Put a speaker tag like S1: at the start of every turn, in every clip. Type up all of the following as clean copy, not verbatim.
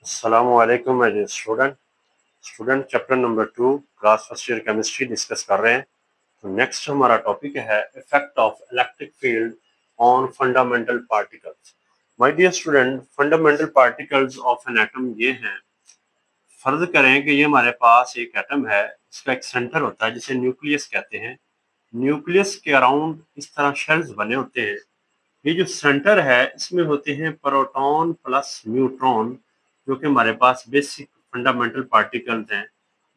S1: अस्सलामुअलैकुम my dear student chapter number 2 class first year chemistry discuss कर रहे हैं। तो नेक्स्ट हमारा टॉपिक है effect of electric field on fundamental particles. My dear student, fundamental particles of an atom ये हैं। फर्ज करें कि ये हमारे पास एक एटम है, इसका एक सेंटर होता है जिसे न्यूक्लियस कहते हैं। न्यूक्लियस के अराउंड इस तरह शेल्स बने होते हैं। ये जो सेंटर है इसमें होते हैं प्रोटॉन प्लस न्यूट्रॉन, जो कि हमारे पास बेसिक फंडामेंटल पार्टिकल्स हैं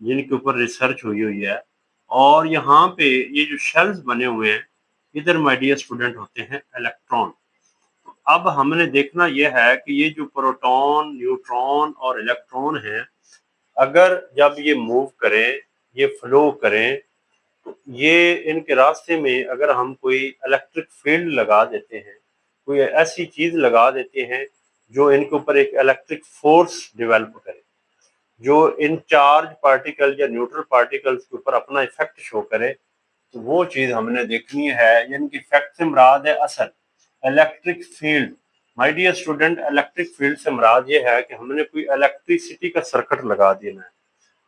S1: जिनके ऊपर रिसर्च हुई हुई है। और यहाँ पे ये जो शेल्स बने हुए हैं, इधर माय डियर स्टूडेंट होते हैं इलेक्ट्रॉन। अब हमने देखना यह है कि ये जो प्रोटॉन न्यूट्रॉन और इलेक्ट्रॉन हैं, अगर जब ये मूव करें, ये फ्लो करें, तो ये इनके रास्ते में अगर हम कोई इलेक्ट्रिक फील्ड लगा देते हैं, कोई ऐसी चीज लगा देते हैं जो इनके ऊपर एक इलेक्ट्रिक फोर्स डेवलप करे, जो इन चार्ज पार्टिकल या न्यूट्रल पार्टिकल्स के ऊपर अपना इफेक्ट शो करे, तो वो चीज हमने देखनी है। यानी इफेक्ट से मुराद है असर, electric field. My dear student, electric field से मुराद ये है कि हमने कोई इलेक्ट्रिसिटी का सर्किट लगा देना है।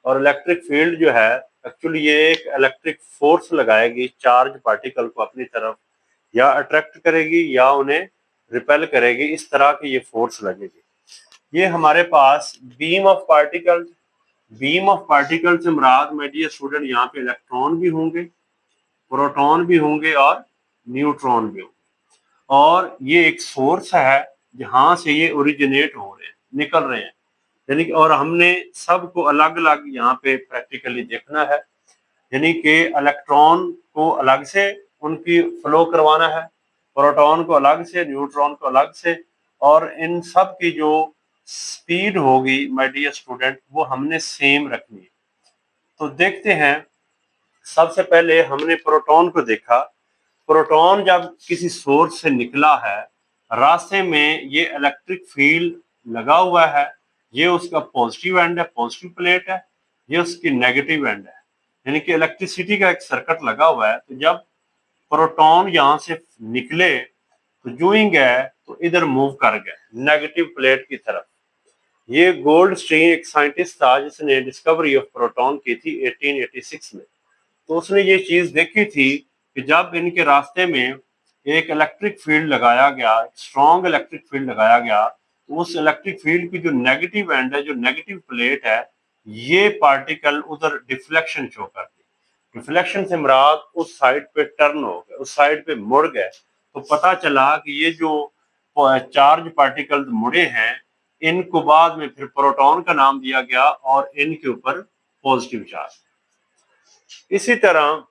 S1: और इलेक्ट्रिक फील्ड जो है, एक्चुअली ये एक इलेक्ट्रिक फोर्स लगाएगी चार्ज पार्टिकल को अपनी तरफ, या अट्रैक्ट करेगी या उन्हें रिपेल करेगी। इस तरह की ये फोर्स लगेगी। ये हमारे पास बीम ऑफ पार्टिकल से मुराद माय डियर स्टूडेंट यहाँ पे इलेक्ट्रॉन भी होंगे, प्रोटॉन भी होंगे और न्यूट्रॉन भी होंगे। और ये एक सोर्स है जहां से ये ओरिजिनेट हो रहे हैं, निकल रहे हैं। यानी कि और हमने सबको अलग अलग यहाँ पे प्रैक्टिकली देखना है। यानी कि इलेक्ट्रॉन को अलग से उनकी फ्लो करवाना है, प्रोटॉन को अलग से, न्यूट्रॉन को अलग से, और इन सब की जो स्पीड होगी माय डियर स्टूडेंट, वो हमने सेम रखनी है। तो देखते हैं, सबसे पहले हमने प्रोटॉन को देखा। प्रोटॉन जब किसी सोर्स से निकला है, रास्ते में ये इलेक्ट्रिक फील्ड लगा हुआ है। ये उसका पॉजिटिव एंड है, पॉजिटिव प्लेट है। ये उसकी नेगेटिव एंड है, यानी कि इलेक्ट्रिसिटी का एक सर्किट लगा हुआ है। तो जब प्रोटॉन यहाँ से निकले तो जो ही गए तो इधर मूव कर गए नेगेटिव प्लेट की तरफ। ये गोल्डस्टीन एक साइंटिस्ट था जिसने डिस्कवरी ऑफ प्रोटॉन की थी 1886 में। तो उसने ये चीज देखी थी कि जब इनके रास्ते में एक इलेक्ट्रिक फील्ड लगाया गया, स्ट्रॉन्ग इलेक्ट्रिक फील्ड लगाया गया, तो उस इलेक्ट्रिक फील्ड की जो नेगेटिव एंड है, जो नेगेटिव प्लेट है, ये पार्टिकल उधर डिफ्लेक्शन शो करती। डिफ्लेक्शन से मुराद उस साइड पे टर्न हो गए, उस साइड पे मुड़ गए। तो पता चला कि ये जो चार्ज पार्टिकल मुड़े हैं, इनको बाद में फिर प्रोटॉन का नाम दिया गया और इनके ऊपर पॉजिटिव चार्ज। इसी तरह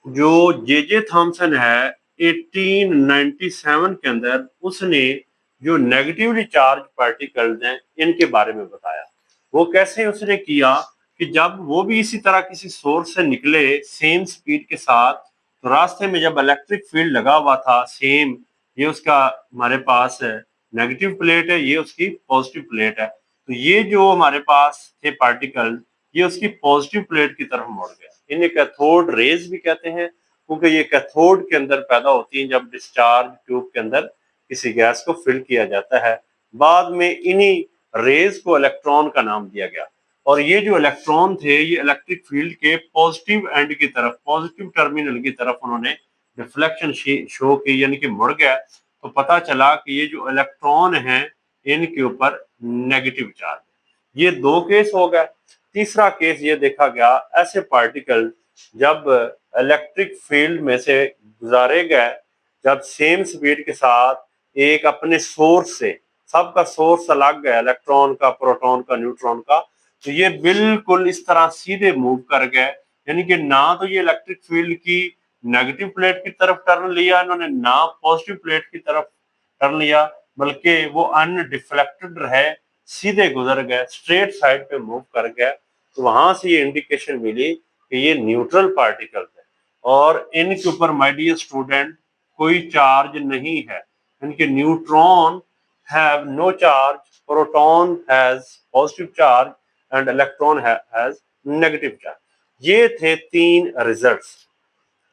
S1: जो जे जे थॉमसन है 1897 के अंदर, उसने जो नेगेटिवली चार्ज पार्टिकल्स हैं इनके बारे में बताया। वो कैसे उसने किया कि जब वो भी इसी तरह किसी सोर्स से निकले सेम स्पीड के साथ, तो रास्ते में जब इलेक्ट्रिक फील्ड लगा हुआ था सेम, ये उसका हमारे पास नेगेटिव प्लेट है, ये उसकी पॉजिटिव प्लेट है। तो ये जो हमारे पास थे पार्टिकल, ये उसकी पॉजिटिव प्लेट की तरफ मुड़ गया। इन्हें कैथोड रेज भी कहते हैं, क्योंकि ये कैथोड के अंदर पैदा होती हैं जब डिस्चार्ज ट्यूब के अंदर किसी गैस को फिल किया जाता है। बाद में इन्हीं रेज को इलेक्ट्रॉन का नाम दिया गया। और ये जो इलेक्ट्रॉन थे, ये इलेक्ट्रिक फील्ड के पॉजिटिव एंड की तरफ, पॉजिटिव टर्मिनल की तरफ उन्होंने रिफ्लेक्शन शो की, यानी कि मुड़ गया। तो पता चला कि ये जो इलेक्ट्रॉन हैं इनके ऊपर नेगेटिव चार्ज है। ये दो केस हो गए। तीसरा केस ये देखा गया, ऐसे पार्टिकल जब इलेक्ट्रिक फील्ड में से गुजारे गए, जब सेम स्पीड के साथ एक अपने सोर्स से, सबका सोर्स अलग है, इलेक्ट्रॉन का, प्रोटॉन का, न्यूट्रॉन का, तो ये बिल्कुल इस तरह सीधे मूव कर गए। यानी कि ना तो ये इलेक्ट्रिक फील्ड की नेगेटिव प्लेट की तरफ टर्न लिया इन्होंने, ना पॉजिटिव प्लेट की तरफ टर्न लिया, बल्कि वो अनडिफ्लेक्टेड रहे, सीधे गुजर गए, स्ट्रेट साइड पे मूव कर गए। तो वहां से ये इंडिकेशन मिली कि ये न्यूट्रल पार्टिकल है और इनके ऊपर माय डियर स्टूडेंट कोई चार्ज नहीं है। इनके neutron have no charge, proton has positive charge and electron has negative charge. ये थे तीन रिजल्ट्स।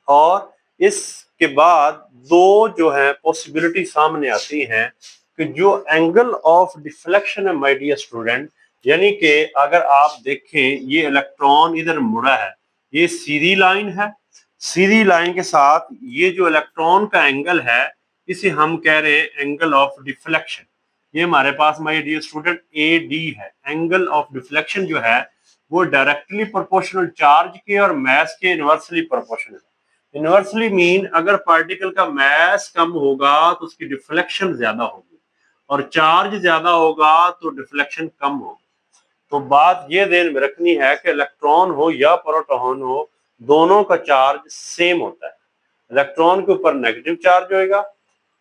S1: और इसके बाद दो जो है पॉसिबिलिटी सामने आती हैं कि जो एंगल ऑफ डिफ्लेक्शन है माय डियर स्टूडेंट, यानी कि अगर आप देखें ये इलेक्ट्रॉन इधर मुड़ा है, ये सीधी लाइन है, सीधी लाइन के साथ ये जो इलेक्ट्रॉन का एंगल है इसे हम कह रहे हैं एंगल ऑफ डिफ्लेक्शन। ये हमारे पास my dear student A D है। एंगल ऑफ डिफ्लेक्शन जो है वो डायरेक्टली प्रोपोर्शनल चार्ज के और मास के इनवर्सली प्रोपोर्शनल। इनवर्सली मीन अगर पार्टिकल का मास कम होगा तो उसकी डिफ्लेक्शन ज्यादा होगी, और चार्ज ज्यादा होगा तो डिफ्लेक्शन कम होगी। तो बात ये ध्यान में रखनी है कि इलेक्ट्रॉन हो या प्रोटॉन हो, दोनों का चार्ज सेम होता है। इलेक्ट्रॉन के ऊपर नेगेटिव चार्ज होएगा,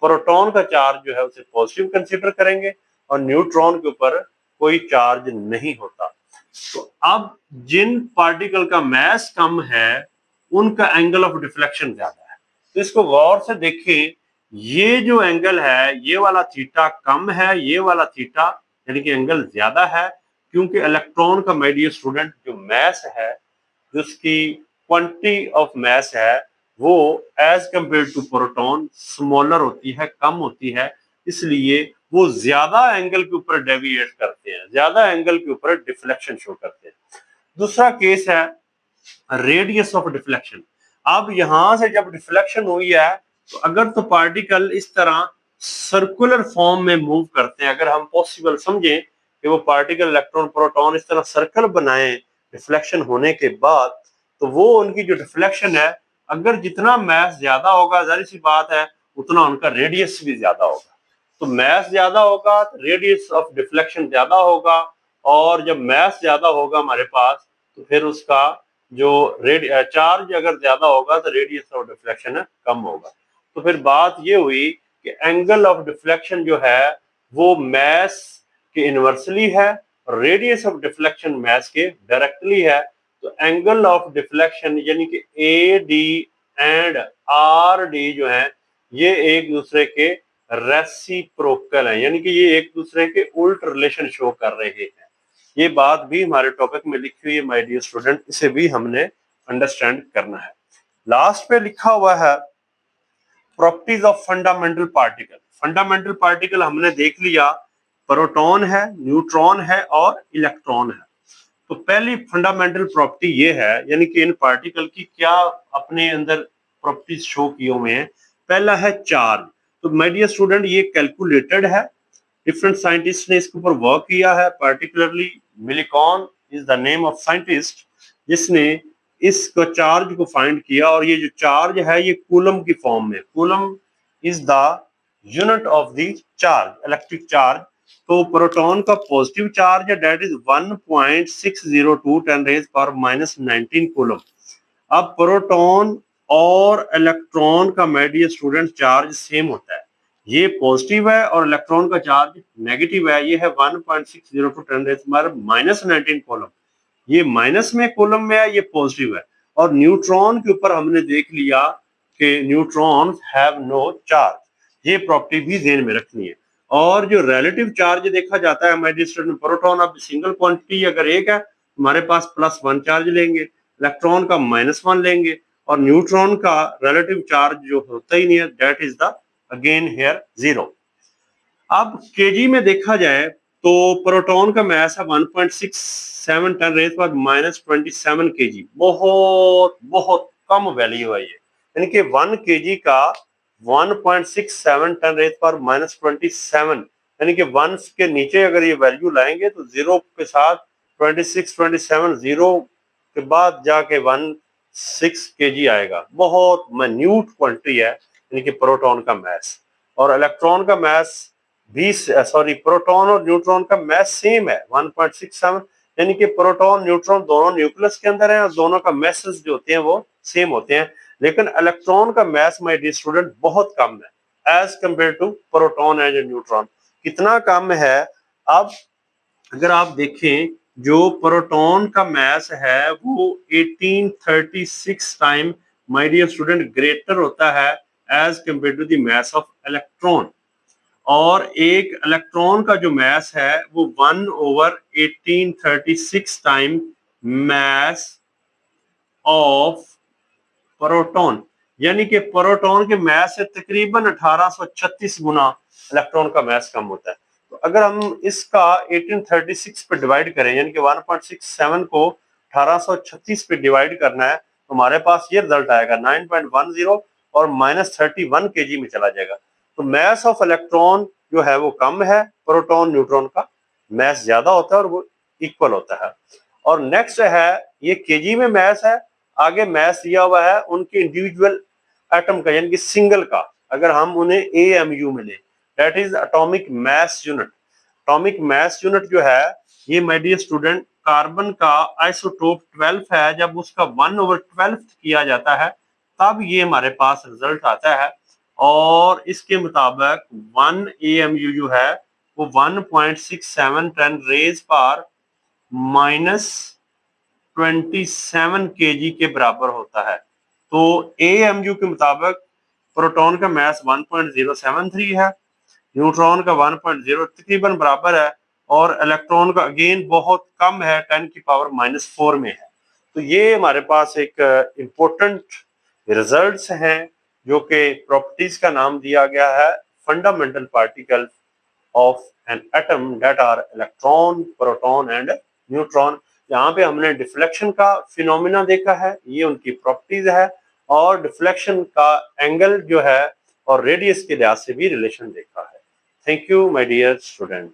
S1: प्रोटॉन का चार्ज जो है उसे पॉजिटिव कंसीडर करेंगे, और न्यूट्रॉन के ऊपर कोई चार्ज नहीं होता। तो अब जिन पार्टिकल का मास कम है उनका एंगल ऑफ डिफ्लेक्शन ज्यादा है। तो इसको गौर से देखें, ये जो एंगल है ये वाला थीटा कम है, ये वाला थीटा यानी कि एंगल ज्यादा है, क्योंकि इलेक्ट्रॉन का माय डियर स्टूडेंट जो मास है, जिसकी क्वांटिटी ऑफ मास है वो as compare to proton smaller होती है, कम होती है, इसलिए वो ज्यादा एंगल के ऊपर डेविएट करते हैं, ज्यादा एंगल के ऊपर डिफ्लेक्शन शो करते हैं। दूसरा केस है रेडियस ऑफ डिफ्लेक्शन। अब यहां से जब डिफ्लेक्शन हुई है तो अगर तो पार्टिकल इस तरह सर्कुलर फॉर्म में मूव करते हैं, अगर हम पॉसिबल समझें कि वो पार्टिकल इलेक्ट्रॉन प्रोटॉन इस तरह सर्कल बनाए डिफ्लेक्शन होने के बाद, तो वो उनकी जो डिफ्लेक्शन है, अगर जितना मास ज्यादा होगा जाहिर सी बात है उतना उनका रेडियस भी ज्यादा होगा। तो मास ज्यादा होगा तो रेडियस ऑफ डिफ्लेक्शन ज्यादा होगा, और जब मास ज्यादा होगा हमारे पास तो फिर उसका जो चार्ज अगर ज्यादा होगा तो रेडियस ऑफ डिफ्लेक्शन कम होगा। तो फिर बात ये हुई कि एंगल ऑफ डिफ्लेक्शन जो है वो मास के इनवर्सली है, और रेडियस ऑफ डिफ्लेक्शन मास के डायरेक्टली है। तो एंगल ऑफ डिफ्लेक्शन यानी कि A D and R D जो है ये एक दूसरे के रेसिप्रोकल है, यानी कि ये एक दूसरे के उल्ट रिलेशन शो कर रहे हैं। ये बात भी हमारे टॉपिक में लिखी हुई है माय डियर स्टूडेंट, इसे भी हमने अंडरस्टैंड करना है। लास्ट पे लिखा हुआ है properties of fundamental particle. Fundamental particle हमने देख लिया, प्रोटॉन है, न्यूट्रॉन है और इलेक्ट्रॉन है। तो पहली फंडामेंटल प्रॉपर्टी ये है, यानी कि इन पार्टिकल की क्या अपने अंदर प्रॉपर्टीज शो किए हुए हैं। पहला है चार्ज। तो माय डियर स्टूडेंट ये कैलकुलेटेड है, डिफरेंट साइंटिस्ट ने इसके ऊपर वर्क किया है, particularly Millikan is the name of scientist जिसने इसको चार्ज को फाइंड किया। और ये जो चार्ज है ये कूलम की फॉर्म में, coulomb is the unit of the charge, electric charge. तो प्रोटॉन का पॉजिटिव चार्ज है दैट इज 1.602 10⁻⁻19 कूलम। अब प्रोटॉन और इलेक्ट्रॉन का my dear student charge same होता है, ये पॉजिटिव है और इलेक्ट्रॉन का चार्ज नेगेटिव है, ये है 1.602 10⁻⁻19 कूलम। ये माइनस में कूलम में है, ये पॉजिटिव है। और न्यूट्रॉन के ऊपर हमने देख लिया कि न्यूट्रॉन हैव नो चार्ज, ये प्रॉपर्टी भी ध्यान में रखनी है। और जो रिलेटिव चार्ज देखा जाता है माय डियर स्टूडेंट, प्रोटॉन अब सिंगल क्वांटिटी अगर एक है हमारे पास +1 चार्ज लेंगे, इलेक्ट्रॉन का -1 लेंगे, और न्यूट्रॉन का रिलेटिव चार्ज जो होता ही नहीं है that is the again here 0। अब केजी में देखा जाए तो प्रोटॉन का मास है 1.67 10⁻⁻27 केजी, बहुत बहुत कम वैल्यू है ये, यानी कि 1 केजी का 1.67 10⁻⁻27, यानी कि 1 के नीचे अगर ये वैल्यू लाएंगे तो 0 के साथ 26 27 0 के बाद जाके 16 केजी आएगा, बहुत माइन्यूट क्वांटिटी है यानी कि प्रोटॉन का मास। और इलेक्ट्रॉन का मास भी प्रोटॉन और न्यूट्रॉन का मास सेम है 1.67, यानी कि प्रोटॉन न्यूट्रॉन दोनों न्यूक्लियस के अंदर हैं और दोनों का मासेस जो होते हैं वो सेम होते हैं। लेकिन इलेक्ट्रॉन का मास माय डियर स्टूडेंट बहुत कम है as compare to proton and neutron. कितना कम है? अब अगर आप देखें जो प्रोटॉन का मास है वो 1836 time my dear student greater होता है as compare to the mass of electron. और एक इलेक्ट्रॉन का जो मास है वो 1/1836 टाइम मास ऑफ प्रोटॉन, यानी कि प्रोटॉन के मास से तकरीबन 1836 गुना इलेक्ट्रॉन का मास कम होता है। तो अगर हम इसका 1836 पे डिवाइड करें, यानी कि 1.67 को 1836 पे डिवाइड करना है, तो हमारे पास ये रिजल्ट आएगा 9.10 और -31 kg में चला जाएगा। तो मास ऑफ इलेक्ट्रॉन जो है वो कम है, प्रोटॉन न्यूट्रॉन का मास ज्यादा होता है और वो इक्वल होता है। और नेक्स्ट है, ये केजी में मास है, आगे मास दिया हुआ है उनके इंडिविजुअल एटम का, यानी कि सिंगल का। अगर हम उन्हें एएमयू में लें, that is atomic mass unit. Atomic mass unit जो है ये, माय डियर स्टूडेंट, कार्बन का आइसोटोप 12 है, जब उसका 1/12 किया जाता है तब ये हमारे पास रिजल्ट आता है। और इसके मुताबिक 1 एएमयू जो है वो 1.67 10 रेज पर -27 kg के बराबर होता है। तो एएमयू के मुताबिक प्रोटॉन का मास 1.073 है, न्यूट्रॉन का 1.0 तकरीबन बराबर है, और इलेक्ट्रॉन का अगेन बहुत कम है, 10⁻⁻⁴ में है। तो ये हमारे पास एक इम्पोर्टेंट रिजल्ट्स हैं, जो कि प्रॉपर्टीज का नाम दिया गया है fundamental particle of an atom that are electron, proton and neutron. यहाँ पे हमने डिफ्लेक्शन का फिनोमिना देखा है, ये उनकी प्रॉपर्टीज है, और डिफ्लेक्शन का एंगल जो है और रेडियस के लिहाज से भी रिलेशन देखा है। Thank you my dear student.